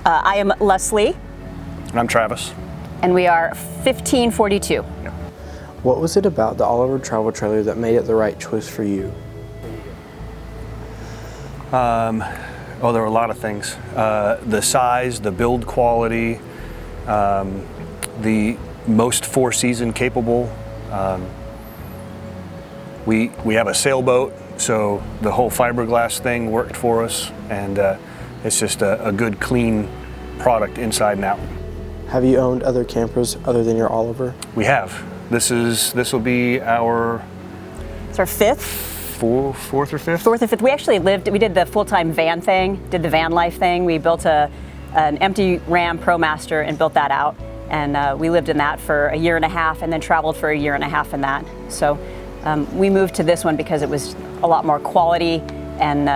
I am Leslie. And I'm Travis. And we are 1542. Yeah. What was it about the Oliver travel trailer that made it the right choice for you? Oh, there were a lot of things. The size, the build quality, the most four-season capable. We have a sailboat, so the whole fiberglass thing worked for us, and it's just a good, clean product inside and out. Have you owned other campers other than your Oliver? We have. This will be our... It's our fifth? Fourth or fifth? Fourth or fifth. We actually we did the full-time van thing, did the van life thing. We built an empty Ram ProMaster and built that out. And we lived in that for a year and a half and then traveled for a year and a half in that. So we moved to this one because it was a lot more quality and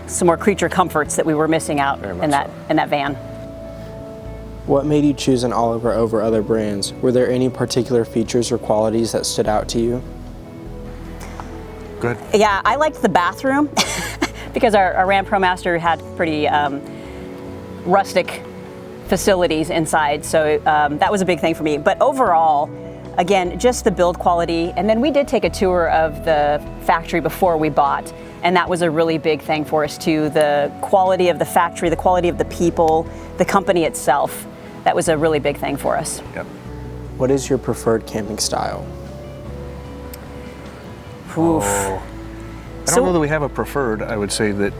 some more creature comforts that we were missing out in that van. What made you choose an Oliver over other brands? Were there any particular features or qualities that stood out to you? Good. Yeah, I liked the bathroom because our Ram ProMaster had pretty rustic facilities inside, so that was a big thing for me. But overall, again, just the build quality, and then we did take a tour of the factory before we bought, and that was a really big thing for us too. The quality of the factory, the quality of the people, the company itself, that was a really big thing for us. Yep. What is your preferred camping style? Oof. I don't know that we have a preferred. I would say that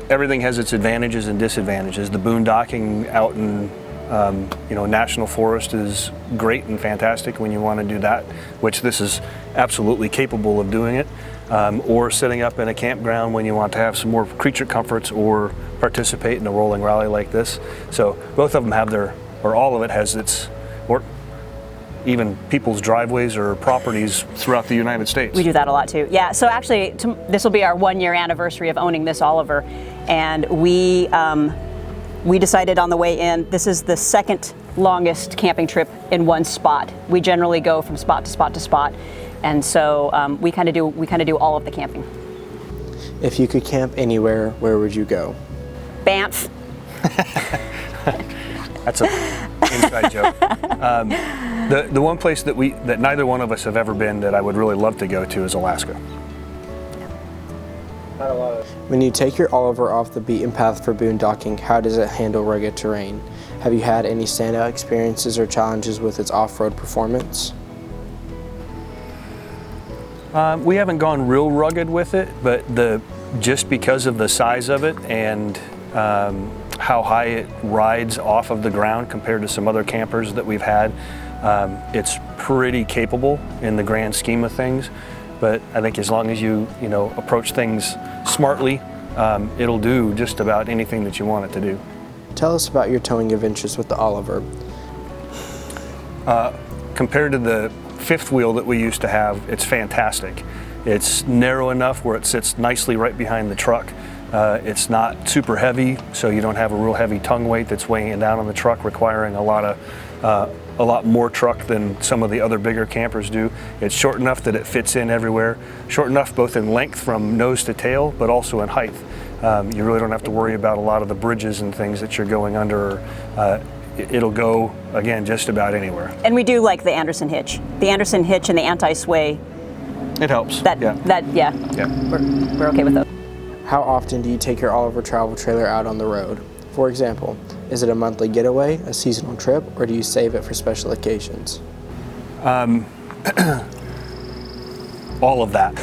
everything has its advantages and disadvantages. The boondocking out in National Forest is great and fantastic when you want to do that, which this is absolutely capable of doing it. Or setting up in a campground when you want to have some more creature comforts or participate in a rolling rally like this. So both of them have or all of it has its, or even people's driveways or properties throughout the United States. We do that a lot too. Yeah, so actually this will be our 1-year anniversary of owning this Oliver, and we decided on the way in, this is the second longest camping trip in one spot. We generally go from spot to spot to spot, and so we kind of do all of the camping. If you could camp anywhere, where would you go? Banff. That's an inside joke. The one place that neither one of us have ever been that I would really love to go to is Alaska. When you take your Oliver off the beaten path for boondocking, how does it handle rugged terrain? Have you had any standout experiences or challenges with its off-road performance? We haven't gone real rugged with it, but just because of the size of it and how high it rides off of the ground compared to some other campers that we've had, it's pretty capable in the grand scheme of things. But I think as long as you approach things smartly, it'll do just about anything that you want it to do. Tell us about your towing adventures with the Oliver. Compared to the fifth wheel that we used to have, it's fantastic. It's narrow enough where it sits nicely right behind the truck. It's not super heavy, so you don't have a real heavy tongue weight that's weighing it down on the truck, requiring a lot more truck than some of the other bigger campers do. It's short enough that it fits in everywhere. Short enough both in length from nose to tail, but also in height. You really don't have to worry about a lot of the bridges and things that you're going under. It'll go, again, just about anywhere. And we do like the Anderson hitch. The Anderson hitch and the anti-sway. It helps. Yeah. We're okay with those. How often do you take your Oliver travel trailer out on the road? For example, is it a monthly getaway, a seasonal trip, or do you save it for special occasions? All of that.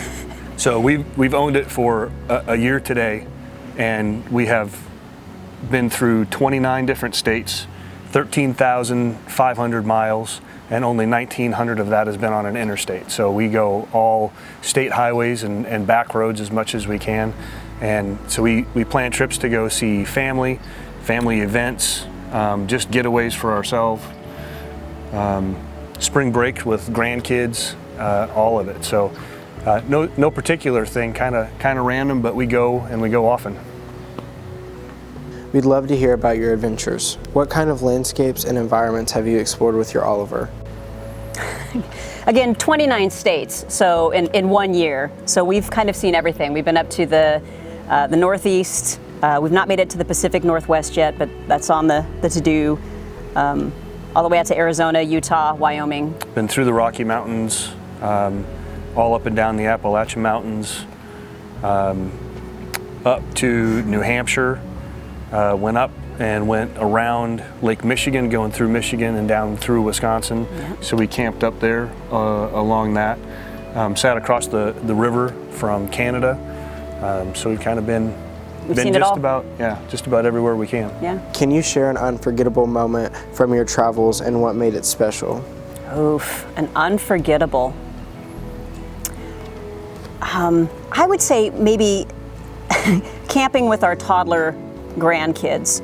So we've owned it for a year today, and we have been through 29 different states, 13,500 miles, and only 1,900 of that has been on an interstate. So we go all state highways and back roads as much as we can. And so we plan trips to go see family events, just getaways for ourselves, spring break with grandkids, all of it. So no particular thing, kind of random, but we go often. We'd love to hear about your adventures. What kind of landscapes and environments have you explored with your Oliver? Again, 29 states, so in 1 year. So we've kind of seen everything. We've been up to the Northeast, We've not made it to the Pacific Northwest yet, but that's on the to-do. All the way out to Arizona, Utah, Wyoming. Been through the Rocky Mountains, all up and down the Appalachian Mountains, up to New Hampshire, went up and went around Lake Michigan, going through Michigan and down through Wisconsin. Yep. So we camped up there along that. Sat across the river from Canada. So we've kind of been seen it just all. just about everywhere we can. Yeah. Can you share an unforgettable moment from your travels and what made it special? Oof, an unforgettable. I would say maybe camping with our toddler grandkids.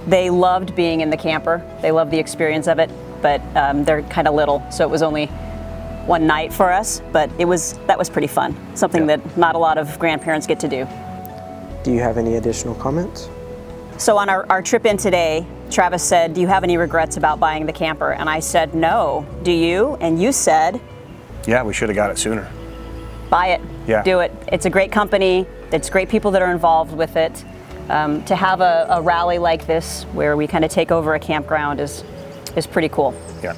They loved being in the camper. They loved the experience of it, but they're kind of little, so it was only one night for us, but that was pretty fun. Something that not a lot of grandparents get to do. Do you have any additional comments? So on our trip in today, Travis said, "Do you have any regrets about buying the camper?" And I said, "No. Do you?" And you said, Yeah, we should have got it sooner. "Buy it. Yeah. Do it. It's a great company. It's great people that are involved with it. To have a rally like this where we kind of take over a campground is pretty cool." Yeah.